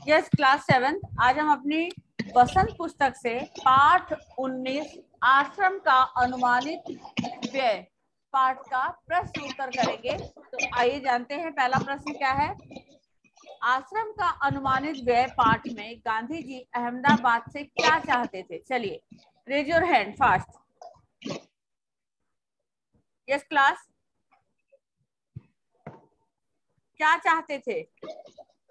Yes class 7 आज हम अपनी बसंत पुस्तक से पाठ 19 आश्रम का अनुमानित व्यय पाठ का प्रश्न उत्तर करेंगे। तो आइए जानते हैं पहला प्रश्न क्या है। आश्रम का अनुमानित व्यय पाठ में गांधी जी अहमदाबाद से क्या चाहते थे। चलिए raise your hand fast. Yes class, क्या चाहते थे,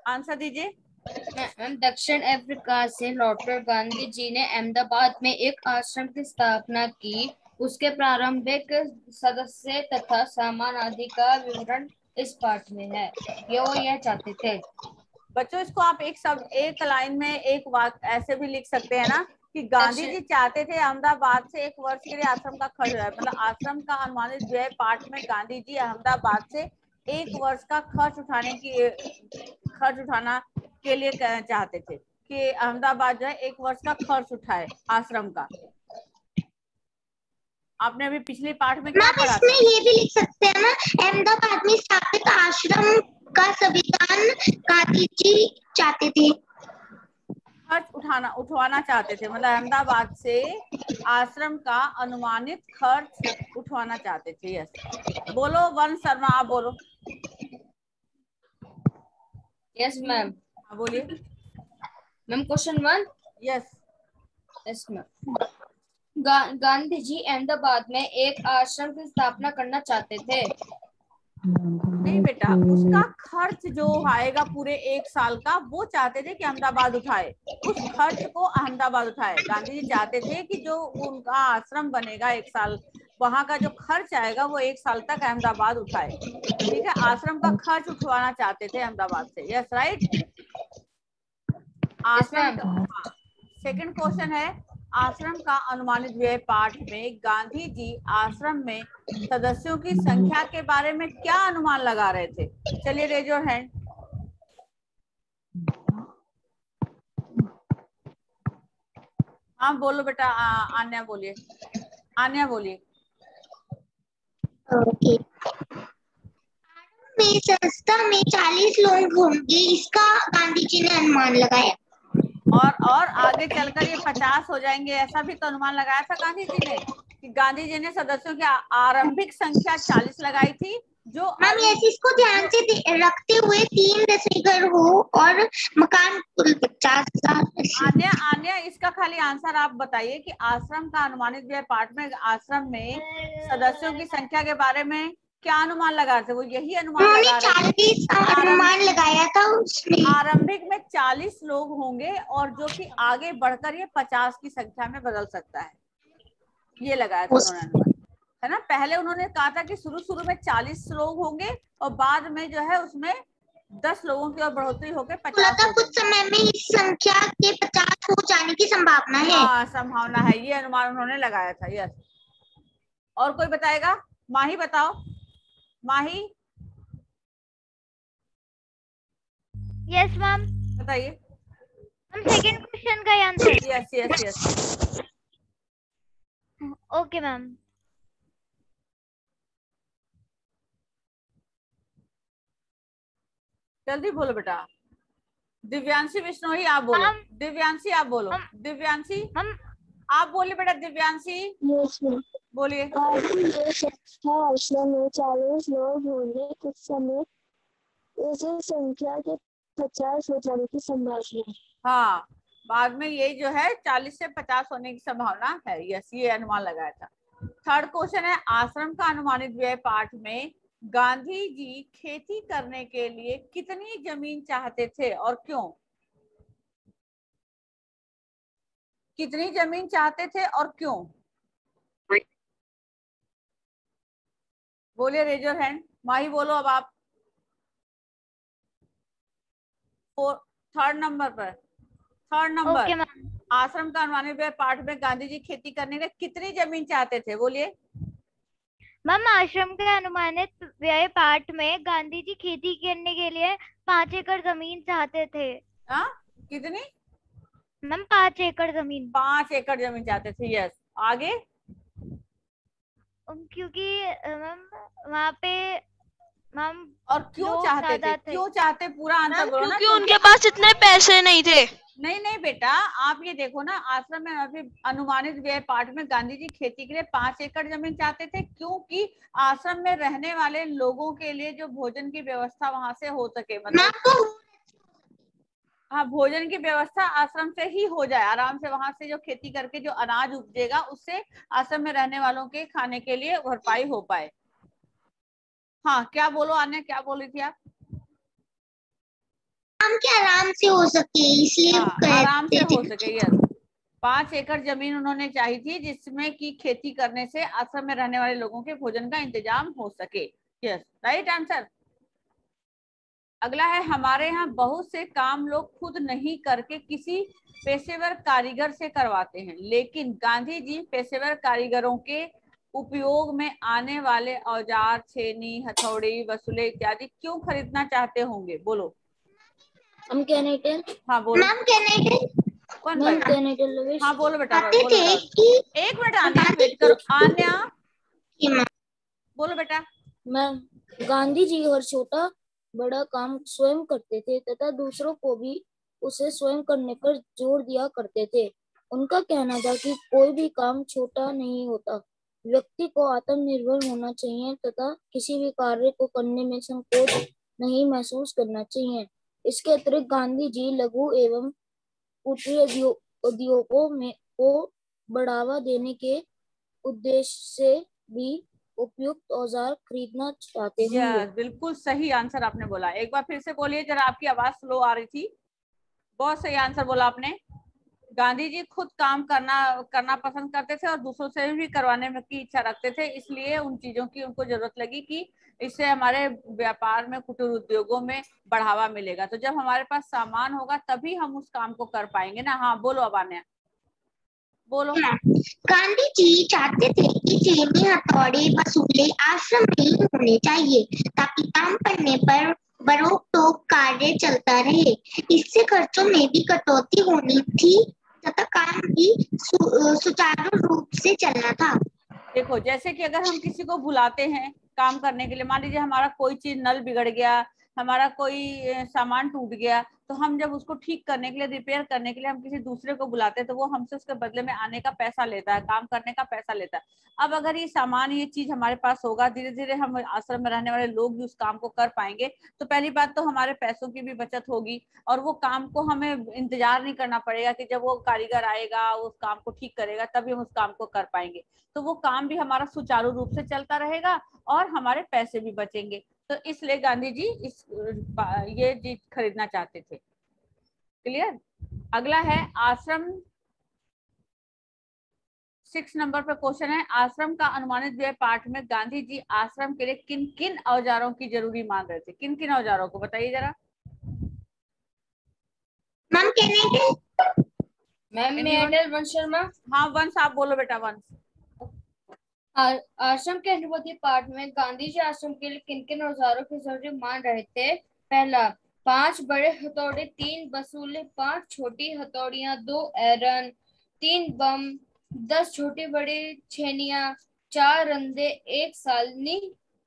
आंसर दीजिए। मैम दक्षिण अफ्रीका से लौटकर गांधी जी ने अहमदाबाद में एक आश्रम की स्थापना की। उसके प्रारंभिक सदस्य तथा सामान आदि का विवरण इस पाठ में है। वो यह चाहते थे। बच्चों इसको आप एक लाइन में एक वाक्य ऐसे भी लिख सकते हैं ना कि गांधी जी चाहते थे अहमदाबाद से 1 वर्ष के लिए आश्रम का खर्च, मतलब आश्रम का अनुमानित व्यय पाठ में गांधी जी अहमदाबाद से 1 वर्ष का खर्च उठाना के लिए चाहते थे कि अहमदाबाद जो है 1 वर्ष का खर्च उठाए आश्रम का। आपने अभी पिछले पाठ में क्या पढ़ा था? इसमें ये भी लिख सकते हैं ना, अहमदाबाद में स्थापित आश्रम का संविधान गांधी जी चाहते थे, खर्च उठवाना चाहते थे, मतलब अहमदाबाद से आश्रम का अनुमानित खर्च उठवाना चाहते थे। यस बोलो वन शर्मा, आप बोलो। Yes ma'am. बोलिए ma'am question 1। Yes yes ma'am. Gandhi ji Ahmedabad में एक आश्रम की स्थापना करना चाहते थे। नहीं बेटा, उसका खर्च जो आएगा पूरे 1 साल का वो चाहते थे कि अहमदाबाद उठाए, उस खर्च को अहमदाबाद उठाए। गांधी जी चाहते थे कि जो उनका आश्रम बनेगा 1 साल, वहां का जो खर्च आएगा वो 1 साल तक अहमदाबाद उठाए। ठीक है, आश्रम का खर्च उठवाना चाहते थे अहमदाबाद से। Yes right. आश्रम का सेकंड क्वेश्चन है, आश्रम का अनुमानित व्यय पाठ में गांधी जी आश्रम में सदस्यों की संख्या के बारे में क्या अनुमान लगा रहे थे। चलिए रेज योर हैंड। हाँ बोलो बेटा, आन्या बोलिए, आन्या बोलिए। ओके। में संस्था में 40 लोग होंगे, इसका गांधी जी ने अनुमान लगाया। और आगे चलकर ये 50 हो जाएंगे, ऐसा भी तो अनुमान लगाया था गांधी जी ने कि गांधी जी ने सदस्यों की आरंभिक संख्या 40 लगाई थी, जो मैम इसको ध्यान से रखते हुए 3 रसोई घर हो और मकान कुल 50,000। आन्या इसका खाली आंसर आप बताइए कि आश्रम का अनुमानित व्यय पाठ में आश्रम में सदस्यों की संख्या के बारे में क्या अनुमान लगा थे। वो यही अनुमान लगा रहे थे, 40 अनुमान लगाया था उसमें। आरंभिक में 40 लोग होंगे और जो कि आगे बढ़कर ये 50 की संख्या में बदल सकता है, ये लगाया था उन्होंने अनुमान, है ना। पहले उन्होंने कहा था कि शुरू में 40 लोग होंगे और बाद में जो है उसमें 10 लोगों की और बढ़ोतरी होकर 50 हो कुछ समय में इस संख्या के 50 हो जाने की संभावना है। हाँ संभावना है, ये अनुमान उन्होंने लगाया था। यस, और कोई बताएगा? माही बताओ, माही। यस मैम, बताइए। सेकंड क्वेश्चन का answer. Yes yes yes okay ma'am. जल्दी बोलो बेटा। दिव्यांशी विश्नोई आप बोलो। दिव्यांशी आप बोलो। दिव्यांशी आप बोलिए बेटा। दिव्यांशी बोलिए। आश्रम में 40 लोग होंगे, कुछ समय इस संख्या के 50 हो जाने की संभावना है। हाँ, बाद में ये जो है 40 से 50 होने की संभावना है। यस, ये अनुमान लगाया था। थर्ड क्वेश्चन है, आश्रम का अनुमानित व्यय पाठ में गांधी जी खेती करने के लिए कितनी जमीन चाहते थे और क्यों? कितनी जमीन चाहते थे और क्यों? बोलिए, रेज योर हैंड। माही बोलो अब आप। थर्ड नंबर आश्रम का अनुमानित व्यय पाठ में गांधी जी खेती करने के कितनी जमीन चाहते थे, बोलिए। मैम आश्रम के अनुमानित व्यय पाठ में गांधी जी खेती करने के लिए 5 एकड़ जमीन चाहते थे। कितनी? मैम 5 एकड़ जमीन। 5 एकड़ जमीन चाहते थे। यस, आगे? क्योंकि मैम वहाँ पे मैम और क्यों लोग चाहते थे, ज्यादा थे। क्यों चाहते, पूरा आंसर बोलो ना। क्योंकि उनके पास इतने पैसे नहीं थे। नहीं नहीं बेटा, आप ये देखो ना, आश्रम में अभी अनुमानित व्यय पाठ में गांधी जी खेती के लिए 5 एकड़ जमीन चाहते थे, क्योंकि आश्रम में रहने वाले लोगों के लिए जो भोजन की व्यवस्था वहां से हो सके, मतलब हाँ, भोजन की व्यवस्था आश्रम से ही हो जाए, आराम से वहां से जो खेती करके जो अनाज उपजेगा उससे आश्रम में रहने वालों के खाने के लिए भरपाई हो पाए। हाँ, क्या बोलो आन्या, क्या बोल रही थी आप? काम के आराम से हो सके इसलिए हाँ, आराम से कहते हो थे। सके, यस। 5 एकड़ जमीन उन्होंने चाही थी जिसमें की खेती करने से आश्रम में रहने वाले लोगों के भोजन का इंतजाम हो सके। Yes, right answer. अगला है, हमारे यहाँ बहुत से काम लोग खुद नहीं करके किसी पेशेवर कारीगर से करवाते हैं, लेकिन गांधी जी पेशेवर कारीगरों के उपयोग में आने वाले औजार, छेनी, हथौड़ी, वसूले इत्यादि क्यों खरीदना चाहते होंगे? बोलो। हम कैनेडियन हाँ बोलो। मैम कौन मैम भाई? कैनेडियन लविश हाँ बोलो बेटा, आते बोलो थे बेटा। कि एक मिनट आन्या, वेट करो आन्या, मैम बोलो बेटा। मैम गांधी जी हर छोटा बड़ा काम स्वयं करते थे तथा दूसरों को भी उसे स्वयं करने पर जोर दिया करते थे। उनका कहना था कि कोई भी काम छोटा नहीं होता, व्यक्ति को आत्मनिर्भर होना चाहिए तथा किसी भी कार्य को करने में संकोच नहीं महसूस करना चाहिए। इसके अतिरिक्त गांधी जी लघु एवं कुटीर उद्योगों में को बढ़ावा देने के उद्देश्य से भी उपयुक्त औजार खरीदना चाहते होंगे। यस, बिल्कुल सही आंसर आपने बोला। एक बार फिर से बोलिए जरा, आपकी आवाज स्लो आ रही थी। बहुत सही आंसर बोला आपने। गांधी जी खुद काम करना पसंद करते थे और दूसरों से भी करवाने की इच्छा रखते थे, इसलिए उन चीजों की उनको जरूरत लगी कि इससे हमारे व्यापार में, कुटीर उद्योगों में बढ़ावा मिलेगा। तो जब हमारे पास सामान होगा तभी हम उस काम को कर पाएंगे ना। हाँ बोलो अब आन्या, बोलो। गांधी जी चाहते थे कि चेनी, हथौड़े, वसूले आश्रम में ही होने चाहिए ताकि काम करने पर बरोक-टोक कार्य चलता रहे। इससे खर्चों में भी कटौती होनी थी तथा काम भी सुचारू रूप से चलना था। देखो, जैसे कि अगर हम किसी को बुलाते हैं काम करने के लिए, मान लीजिए हमारा कोई चीज नल बिगड़ गया, हमारा कोई सामान टूट गया, तो हम जब उसको ठीक करने के लिए, रिपेयर करने के लिए हम किसी दूसरे को बुलाते हैं तो वो हमसे उसके बदले में आने का पैसा लेता है, काम करने का पैसा लेता है। अब अगर ये सामान, ये चीज हमारे पास होगा, धीरे धीरे हम आश्रम में रहने वाले लोग भी उस काम को कर पाएंगे, तो पहली बात तो हमारे पैसों की भी बचत होगी और वो काम को हमें इंतजार नहीं करना पड़ेगा कि जब वो कारीगर आएगा उस काम को ठीक करेगा तभी हम उस काम को कर पाएंगे। तो वो काम भी हमारा सुचारू रूप से चलता रहेगा और हमारे पैसे भी बचेंगे। तो इसलिए गांधी जी ये चीज खरीदना चाहते थे। क्लियर? अगला है आश्रम, 6 नंबर पे क्वेश्चन है, आश्रम का अनुमानित व्यय पाठ में गांधी जी आश्रम के लिए किन किन औजारों की जरूरी मान रहे थे? किन किन औजारों को बताइए जरा। मैम कैनेडियन मैम मैं अटल वंश शर्मा। हाँ वंश, आप बोलो बेटा वंश। आश्रम के अनुभूति पाठ में गांधी जी आश्रम के लिए किन किन औजारों की जरूरत मान रहे थे? पहला, 5 बड़े हथौड़े, 3 बसूले, 5 छोटी हथौड़ियां, 2 एरन, 3 बम, 10 छोटी बड़ी छेनियां, 4 रंदे, 1 सालनी,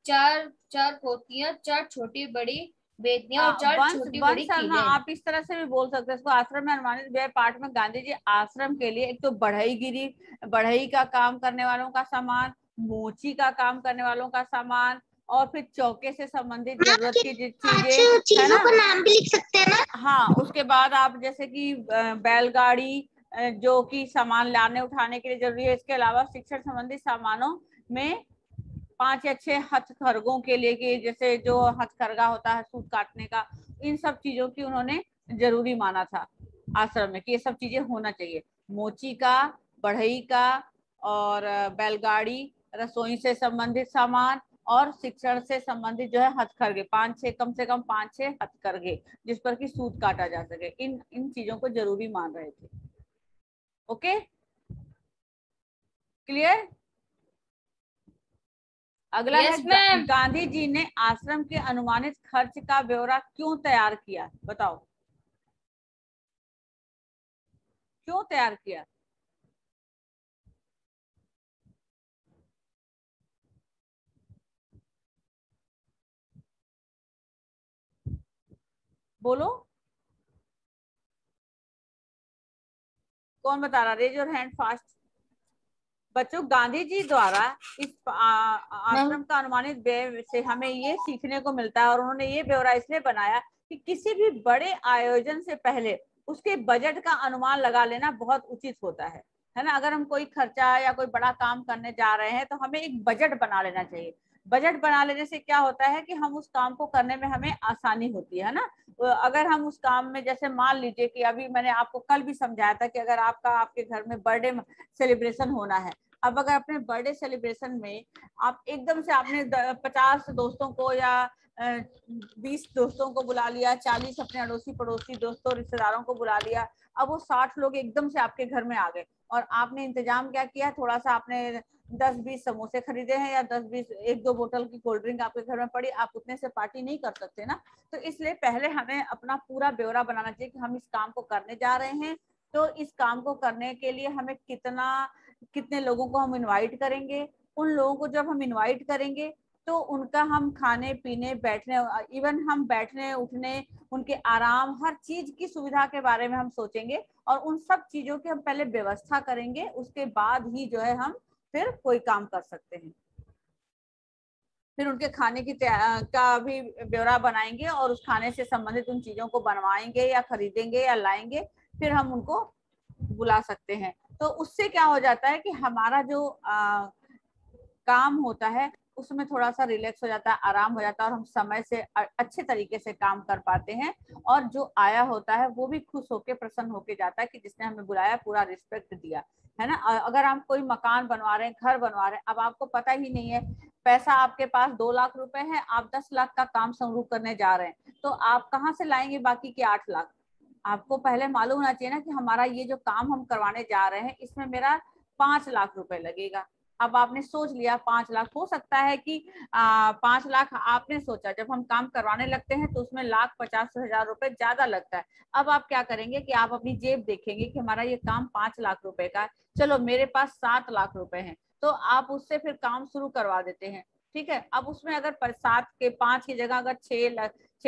4 पोतियां, 4 छोटी बड़ी बेतियां और 4 छोटी बड़ी शर्मा, कीलें। आप इस तरह से भी बोल सकते हैं इसको। आश्रम में अनुमानित व्यय पाठ में गांधी जी आश्रम के लिए एक तो बढ़ईगिरी, बढ़ई का काम करने वालों का सामान, मोची का काम करने वालों का सामान, और फिर चौके से संबंधित जरूरत की चीजें, है चीजों ना। का नाम भी लिख सकते हैं ना। हाँ, उसके बाद आप जैसे कि बैलगाड़ी, जो कि सामान लाने उठाने के लिए जरूरी है। इसके अलावा शिक्षण संबंधी सामानों में 5 या 6 हथकरघों के लिए, कि जैसे जो हथकरघा होता है सूत काटने का, इन सब चीजों की उन्होंने जरूरी माना था आश्रम में कि ये सब चीजें होना चाहिए। मोची का, बढ़ई का, और बैलगाड़ी, रसोई से संबंधित सामान, और शिक्षण से संबंधित जो है हथकरघे, 5-6, कम से कम 5-6 हथकरघे जिस पर कि सूत काटा जा सके, इन इन चीजों को जरूरी मान रहे थे। Okay, clear? अगला Yes, है ma'am. गांधी जी ने आश्रम के अनुमानित खर्च का ब्यौरा क्यों तैयार किया? बताओ, क्यों तैयार किया? बोलो, कौन बता रहा? Raise your hand fast. बच्चों, गांधी जी द्वारा इस आश्रम का अनुमानित व्यय से हमें ये सीखने को मिलता है, और उन्होंने ये ब्यौरा इसलिए बनाया कि किसी भी बड़े आयोजन से पहले उसके बजट का अनुमान लगा लेना बहुत उचित होता है ना। अगर हम कोई खर्चा या कोई बड़ा काम करने जा रहे हैं तो हमें एक बजट बना लेना चाहिए। बजट बना लेने से क्या होता है कि हम उस काम को करने में हमें आसानी होती है ना। अगर हम उस काम में, जैसे मान लीजिए कि अभी मैंने आपको कल भी समझाया था कि अगर आपके घर में बर्थडे सेलिब्रेशन होना है, अब अगर अपने बर्थडे सेलिब्रेशन में आप एकदम से आपने 50 दोस्तों को या 20 दोस्तों को बुला लिया, 40 अपने अड़ोसी पड़ोसी दोस्तों रिश्तेदारों को बुला लिया, अब वो 60 लोग एकदम से आपके घर में आ गए, और आपने इंतजाम क्या किया, थोड़ा सा आपने 10-20 समोसे खरीदे हैं या 10-20 1-2 बोतल की कोल्ड ड्रिंक आपके घर में पड़ी, आप उतने से पार्टी नहीं कर सकते ना। तो इसलिए पहले हमें अपना पूरा ब्यौरा बनाना चाहिए कि हम इस काम को करने जा रहे हैं, तो इस काम को करने के लिए हमें कितने लोगों को हम इनवाइट करेंगे। उन लोगों को जब हम इनवाइट करेंगे तो उनका हम खाने पीने बैठने, इवन हम बैठने उठने, उनके आराम, हर चीज की सुविधा के बारे में हम सोचेंगे, और उन सब चीजों की हम पहले व्यवस्था करेंगे, उसके बाद ही जो है हम फिर कोई काम कर सकते हैं। फिर उनके खाने की का भी ब्यौरा बनाएंगे, और उस खाने से संबंधित उन चीजों को बनवाएंगे या खरीदेंगे या लाएंगे, फिर हम उनको बुला सकते हैं। तो उससे क्या हो जाता है कि हमारा जो काम होता है उसमें थोड़ा सा रिलैक्स हो जाता है, आराम हो जाता है, और हम समय से अच्छे तरीके से काम कर पाते हैं, और जो आया होता है वो भी खुश होके प्रसन्न होके जाता है कि जिसने हमें बुलाया, पूरा रिस्पेक्ट दिया, है ना। अगर हम कोई मकान बनवा रहे हैं, घर बनवा रहे हैं, अब आपको पता ही नहीं है, पैसा आपके पास 2 लाख रुपए है, आप 10 लाख का काम शुरू करने जा रहे हैं, तो आप कहाँ से लाएंगे बाकी के 8 लाख? आपको पहले मालूम होना चाहिए ना कि हमारा ये जो काम हम करवाने जा रहे हैं इसमें मेरा 5 लाख रुपए लगेगा। अब आपने सोच लिया 5 लाख, हो सकता है कि 5 लाख आपने सोचा, जब हम काम करवाने लगते हैं तो उसमें 1,50,000 रुपए ज्यादा लगता है। अब आप क्या करेंगे कि आप अपनी जेब देखेंगे कि हमारा ये काम 5 लाख रुपए का है, चलो मेरे पास 7 लाख रुपए हैं, तो आप उससे फिर काम शुरू करवा देते हैं। ठीक है, अब उसमें अगर 5 की जगह अगर 6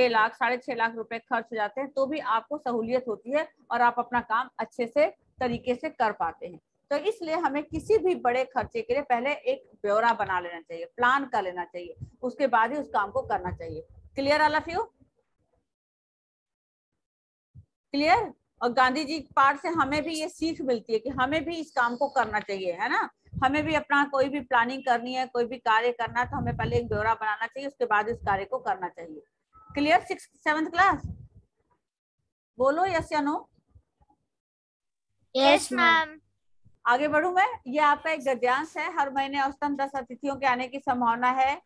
लाख 6.5 लाख रुपए खर्च हो जाते हैं तो भी आपको सहूलियत होती है, और आप अपना काम अच्छे से तरीके से कर पाते हैं। तो इसलिए हमें किसी भी बड़े खर्चे के लिए पहले एक ब्यौरा बना लेना चाहिए, प्लान कर लेना चाहिए, उसके बाद ही उस काम को करना चाहिए। Clear all of you? Clear? और गांधी जी पार्ट से हमें भी ये सीख मिलती है कि हमें भी इस काम को करना चाहिए, है ना। हमें भी अपना कोई भी प्लानिंग करनी है, कोई भी कार्य करना है, तो हमें पहले एक ब्यौरा बनाना चाहिए, उसके बाद इस कार्य को करना चाहिए। क्लियर? 6th-7th class? बोलो यस या नो? Yes ma'am. आगे बढ़ू मैं। ये आपका एक गद्यांश है। हर महीने औसतन 10 अतिथियों के आने की संभावना है।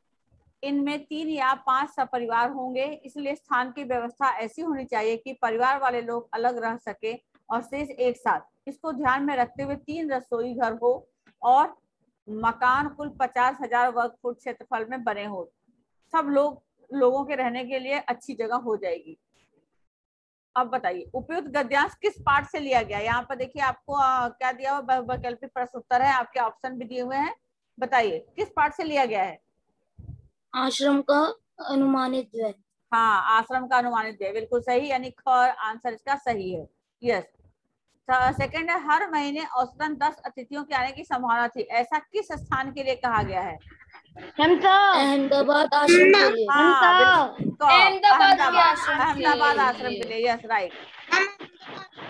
इनमें 3 या 5 सपरिवार होंगे, इसलिए स्थान की व्यवस्था ऐसी होनी चाहिए कि परिवार वाले लोग अलग रह सके और शेष एक साथ। इसको ध्यान में रखते हुए 3 रसोई घर हो और मकान कुल 50,000 वर्ग फुट क्षेत्रफल में बने हो। सब लोगों के रहने के लिए अच्छी जगह हो जाएगी। अब बताइए उपयुक्त गद्यांश किस पाठ से लिया गया? यहाँ पर देखिए आपको क्या दिया हुआ, वैकल्पिक प्रश्न उत्तर है, आपके ऑप्शन भी दिए हुए हैं। बताइए किस पाठ से लिया गया है? आश्रम का अनुमानित व्यय। हाँ, आश्रम का अनुमानित व्यय, बिल्कुल सही, यानी ख आंसर इसका सही है। यस। सेकंड है, हर महीने औसतन 10 अतिथियों के आने की संभावना थी, ऐसा किस स्थान के लिए कहा गया है? अहमदाबाद आश्रम के लिए। अहमदाबाद आश्रम के लिए। Yes, right.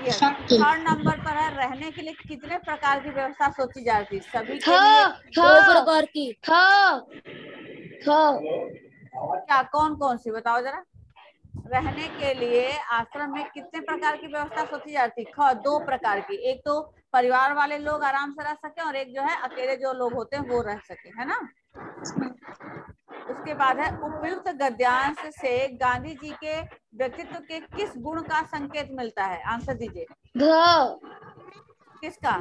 Yes. Third number पर है, रहने के लिए कितने प्रकार की व्यवस्था सोची जा रही थी? सभी के लिए 2 प्रकार की। क्या, कौन कौन सी बताओ जरा। रहने के लिए आश्रम में कितने प्रकार की व्यवस्था सोची जाती? 2 प्रकार की। एक तो परिवार वाले लोग आराम से रह सके, और एक जो है अकेले जो लोग होते हैं वो रह सके, है ना। उसके बाद है, उपयुक्त गद्यांश से गांधी जी के व्यक्तित्व के किस गुण का संकेत मिलता है? आंसर दीजिए। किसका?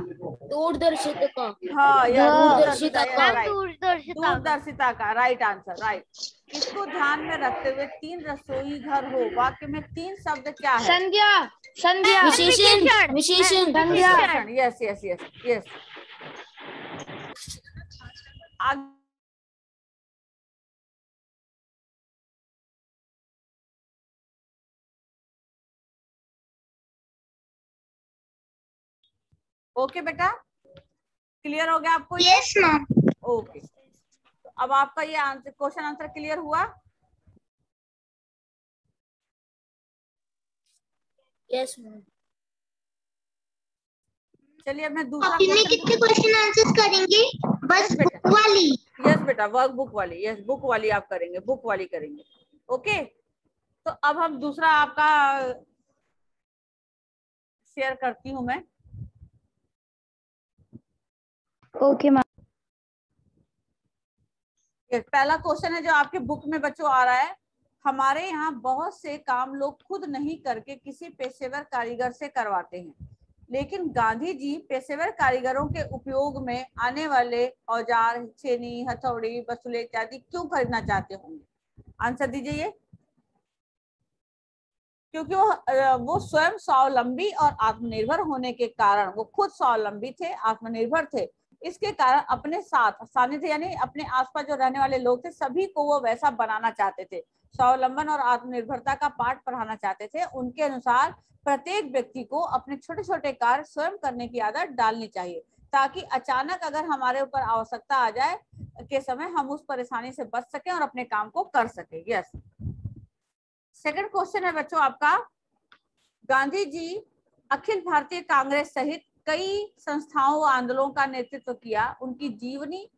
दूरदर्शिता का। हाँ, दूरदर्शिता का। दूरदर्शिता का, राइट आंसर, राइट। इसको ध्यान में रखते हुए 3 रसोई घर हो, वाक्य में 3 शब्द क्या है? संध्या। विशेषण। Yes yes yes yes. Okay बेटा, क्लियर हो गया आपको? Yes ma'am. ओके, तो अब आपका ये आंसर, क्वेश्चन आंसर क्लियर हुआ? Yes ma'am. चलिए अब मैं दूसरा कॉपी में क्वेश्चन। कितने क्वेश्चन आंसर्स करेंगे? बस Yes, बेटा। बुक वाली? यस बेटा, वर्क बुक वाली, यस बुक वाली आप करेंगे, बुक वाली करेंगे। ओके, तो अब हम दूसरा आपका शेयर करती हूं मैं। Okay ma'am. पहला क्वेश्चन है जो आपके बुक में बच्चों आ रहा है, हमारे यहाँ बहुत से काम लोग खुद नहीं करके किसी पेशेवर कारीगर से करवाते हैं, लेकिन गांधी जी पेशेवर कारीगरों के उपयोग में आने वाले औजार, छेनी, हथौड़ी, बसुले इत्यादि क्यों खरीदना चाहते होंगे? आंसर दीजिए ये। क्योंकि वो स्वयं स्वावलंबी और आत्मनिर्भर होने के कारण, वो खुद स्वावलंबी थे, आत्मनिर्भर थे, इसके कारण अपने साथ सानिध्य यानी अपने आसपास जो रहने वाले लोग थे सभी को वो वैसा बनाना चाहते थे, स्वावलंबन और आत्मनिर्भरता का पाठ पढ़ाना चाहते थे। उनके अनुसार प्रत्येक व्यक्ति को अपने छोटे छोटे कार्य स्वयं करने की आदत डालनी चाहिए, ताकि अचानक अगर हमारे ऊपर आवश्यकता आ जाए के समय हम उस परेशानी से बच सकें और अपने काम को कर सके। यस। सेकंड क्वेश्चन है बच्चों आपका, गांधी जी अखिल भारतीय कांग्रेस सहित कई संस्थाओं व आंदोलनों का नेतृत्व किया, उनकी जीवनी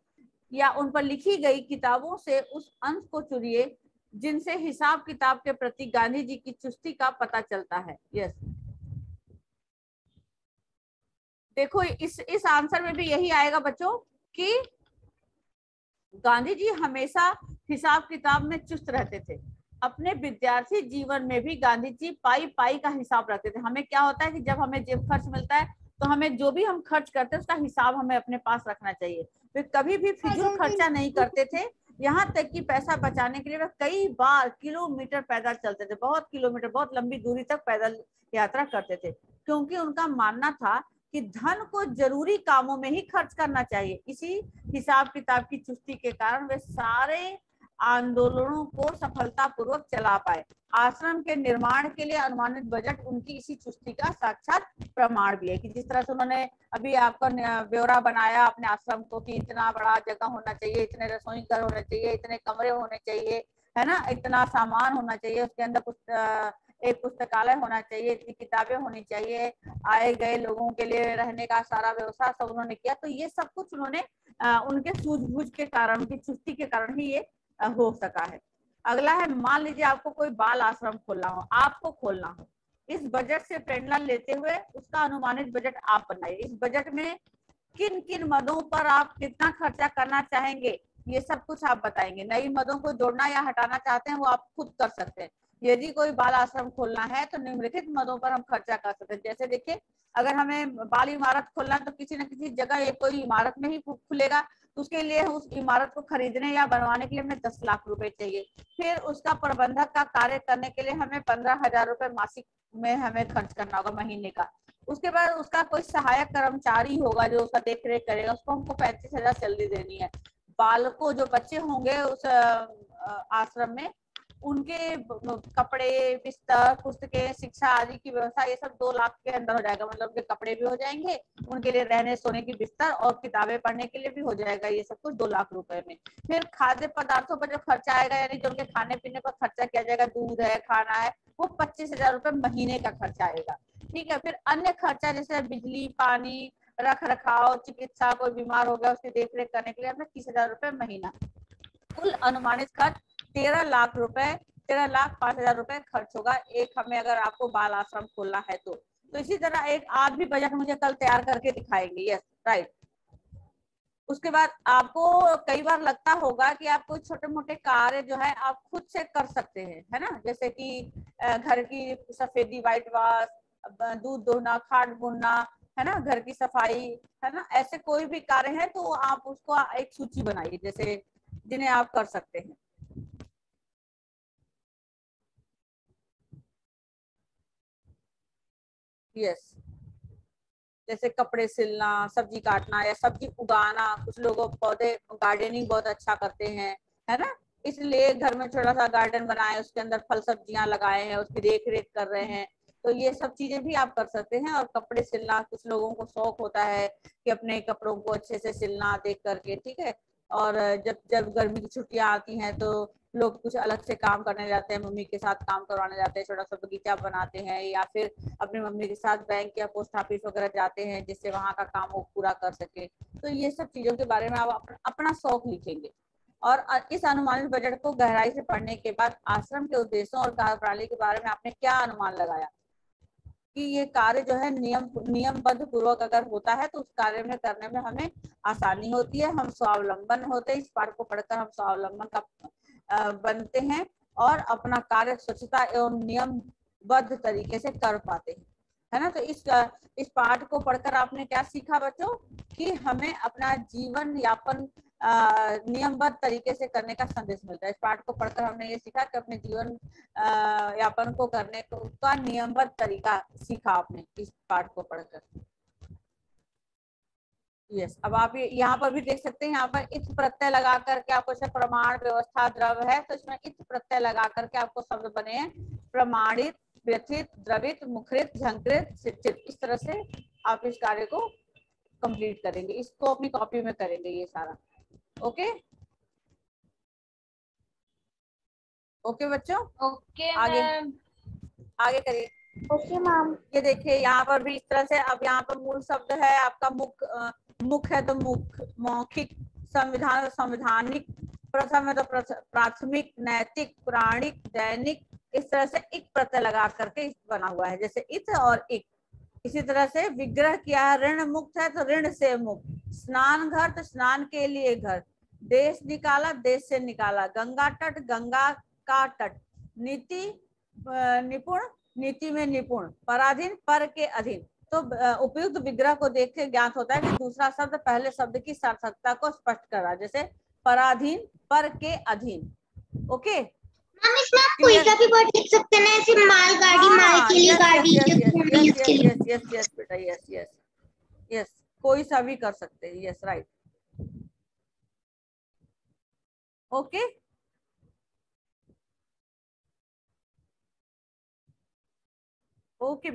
या उन पर लिखी गई किताबों से उस अंश को चुनिए जिनसे हिसाब किताब के प्रति गांधी जी की चुस्ती का पता चलता है। यस, देखो इस आंसर में भी यही आएगा बच्चों कि गांधी जी हमेशा हिसाब किताब में चुस्त रहते थे। अपने विद्यार्थी जीवन में भी गांधी जी पाई पाई का हिसाब रखते थे। हमें क्या होता है कि जब हमें जेब खर्च मिलता है तो हमें जो भी हम खर्च करते हैं उसका हिसाब हमें अपने पास रखना चाहिए। वे कभी भी फिजूल खर्चा नहीं करते थे, यहाँ तक कि पैसा बचाने के लिए वे कई बार किलोमीटर पैदल चलते थे, बहुत किलोमीटर, बहुत लंबी दूरी तक पैदल यात्रा करते थे, क्योंकि उनका मानना था कि धन को जरूरी कामों में ही खर्च करना चाहिए। इसी हिसाब किताब की चुस्ती के कारण वे सारे आंदोलनों को सफलतापूर्वक चला पाए। आश्रम के निर्माण के लिए अनुमानित बजट उनकी इसी चुस्ती का साक्षात प्रमाण भी है कि जिस तरह से उन्होंने अभी आपका ब्यौरा बनाया अपने आश्रम को कि इतना बड़ा जगह होना चाहिए, इतने रसोई घर होने चाहिए, इतने कमरे होने चाहिए, है ना, इतना सामान होना चाहिए, उसके अंदर कुछ एक पुस्तकालय होना चाहिए, इतनी किताबें होनी चाहिए, आए गए लोगों के लिए रहने का सारा व्यवस्था सब उन्होंने किया। तो ये सब कुछ उन्होंने उनके सूझबूझ के कारण, उनकी चुस्ती के कारण ही ये हो सका है। अगला है, मान लीजिए आपको कोई बाल आश्रम खोलना हो, आपको खोलना हो, इस बजट से प्रेरणा लेते हुए उसका अनुमानित बजट आप बनाइए। इस बजट में किन किन मदों पर आप कितना खर्चा करना चाहेंगे ये सब कुछ आप बताएंगे। नई मदों को जोड़ना या हटाना चाहते हैं वो आप खुद कर सकते हैं। यदि कोई बाल आश्रम खोलना है तो निम्नलिखित मदों पर हम खर्चा कर सकते हैं। जैसे देखिए, अगर हमें बाल इमारत खोलना है तो किसी न किसी जगह एक कोई इमारत में ही खुलेगा, तो उसके लिए उस इमारत को खरीदने या बनवाने के लिए हमें 10 लाख रुपए चाहिए। फिर उसका प्रबंधक का कार्य करने के लिए हमें 15,000 रुपए मासिक में हमें खर्च करना होगा महीने का। उसके बाद उसका कोई सहायक कर्मचारी होगा जो उसका देख रेख करेगा, उसको हमको 35,000 सैलरी देनी है। बालकों जो बच्चे होंगे उस आश्रम में, उनके कपड़े, बिस्तर, पुस्तकें, शिक्षा आदि की व्यवस्था, ये सब 2 लाख के अंदर हो जाएगा। मतलब उनके कपड़े भी हो जाएंगे, उनके लिए रहने सोने की बिस्तर और किताबें पढ़ने के लिए भी हो जाएगा, ये सब कुछ 2 लाख रुपए में। फिर खाद्य पदार्थों पर जो खर्चा आएगा, यानी जो उनके खाने पीने पर खर्चा किया जाएगा, दूध है, खाना है, वो 25,000 रुपए महीने का खर्चा आएगा। ठीक है। फिर अन्य खर्चा जैसे बिजली, पानी, रख रखाव, चिकित्सा, कोई बीमार हो गया उसकी देख रेख करने के लिए हमें 30,000 रुपए महीना। कुल अनुमानित खर्च 13 लाख रुपए, 13,05,000 रुपए खर्च होगा एक हमें, अगर आपको बाल आश्रम खोलना है तो इसी तरह एक आप भी बजट मुझे कल तैयार करके दिखाएंगे। Yes, right. उसके बाद आपको कई बार लगता होगा कि आप कोई छोटे मोटे कार्य जो है आप खुद से कर सकते हैं, है ना, जैसे कि घर की सफेदी, व्हाइट वॉश, दूध दोहना, खाद बुनना, है ना, घर की सफाई, है ना, ऐसे कोई भी कार्य है तो आप उसको एक सूची बनाइए जैसे जिन्हें आप कर सकते हैं। यस, जैसे कपड़े सिलना, सब्जी काटना या सब्जी उगाना। कुछ लोग पौधे गार्डनिंग बहुत अच्छा करते हैं, है ना, इसलिए घर में छोटा सा गार्डन बनाए, उसके अंदर फल सब्जियां लगाए हैं, उसकी देख रेख कर रहे हैं, तो ये सब चीजें भी आप कर सकते हैं। और कपड़े सिलना, कुछ लोगों को शौक होता है कि अपने कपड़ों को अच्छे से सिलना देख करके, ठीक है। और जब जब गर्मी की छुट्टियां आती हैं तो लोग कुछ अलग से काम करने जाते हैं, मम्मी के साथ काम करवाने जाते हैं, छोटा सा बगीचा बनाते हैं, या फिर अपनी मम्मी के साथ बैंक या पोस्ट ऑफिस वगैरह जाते हैं जिससे वहां का काम वो पूरा कर सके। तो ये सब चीजों के बारे में आप अपना शौक लिखेंगे। और इस अनुमानित बजट को गहराई से पढ़ने के बाद आश्रम के उद्देश्यों और कार्यप्रणाली के बारे में आपने क्या अनुमान लगाया कि ये कार्य जो है नियमबद्ध पूर्वक अगर होता है तो उस कार्य में करने में हमें आसानी होती है, हम स्वावलंबन होते हैं। इस पाठ को पढ़कर हम स्वावलंबन का बनते हैं और अपना कार्य स्वच्छता एवं नियमबद्ध तरीके से कर पाते हैं, है ना। तो इस पाठ को पढ़कर आपने क्या सीखा बच्चों कि हमें अपना जीवन यापन नियमबद्ध तरीके से करने का संदेश मिलता है। इस पाठ को पढ़कर हमने ये सीखा कि अपने जीवन यापन को करने का नियमबद्ध तरीका सीखा आपने इस पाठ को पढ़कर। यस, अब आप यहाँ पर भी देख सकते हैं, यहाँ पर इत प्रत्यय लगा करके आपको प्रमाण, व्यवस्था, द्रव है, तो इसमें इत प्रत्यय लगा करके आपको शब्द बने हैं प्रमाणित, व्यथित, द्रवित, मुखरित, झंकृत, शिक्षित। इस तरह से आप इस कार्य को कंप्लीट करेंगे, इसको अपनी कॉपी में करेंगे ये सारा। ओके ओके बच्चों, ओके आगे मैम। आगे करिए। Okay ma'am. ये देखिए यहाँ पर भी इस तरह से, अब यहाँ पर मूल शब्द है आपका मुख है तो मुख, मौखिक, संविधान, संवैधानिक, प्रथम है तो प्राथमिक, नैतिक, प्राणिक, दैनिक। इस तरह से एक प्रत्यय लगा करके बना हुआ है, जैसे इत और इक। इसी तरह से विग्रह किया है, ऋण मुक्त है तो ऋण से मुक्त, स्नान घर तो स्नान के लिए घर, देश निकाला, देश से निकाला, गंगा तट, गंगा का तट, नीति निपुण, नीति में निपुण, पराधीन, पर के अधीन। तो उपयुक्त विग्रह को देख के ज्ञात होता है कि दूसरा शब्द पहले शब्द की सार्थकता को स्पष्ट कर रहा है, जैसे पराधीन, पर के अधीन। ओके मैम इसमें आप कोई सा भी वर्ड लिख सकते हैं ना, ऐसे मालगाड़ी, माल के लिए गाड़ी, यस बेटा, यस यस यस, कोई सा भी कर सकते हैं, यस राइट। Okay okay.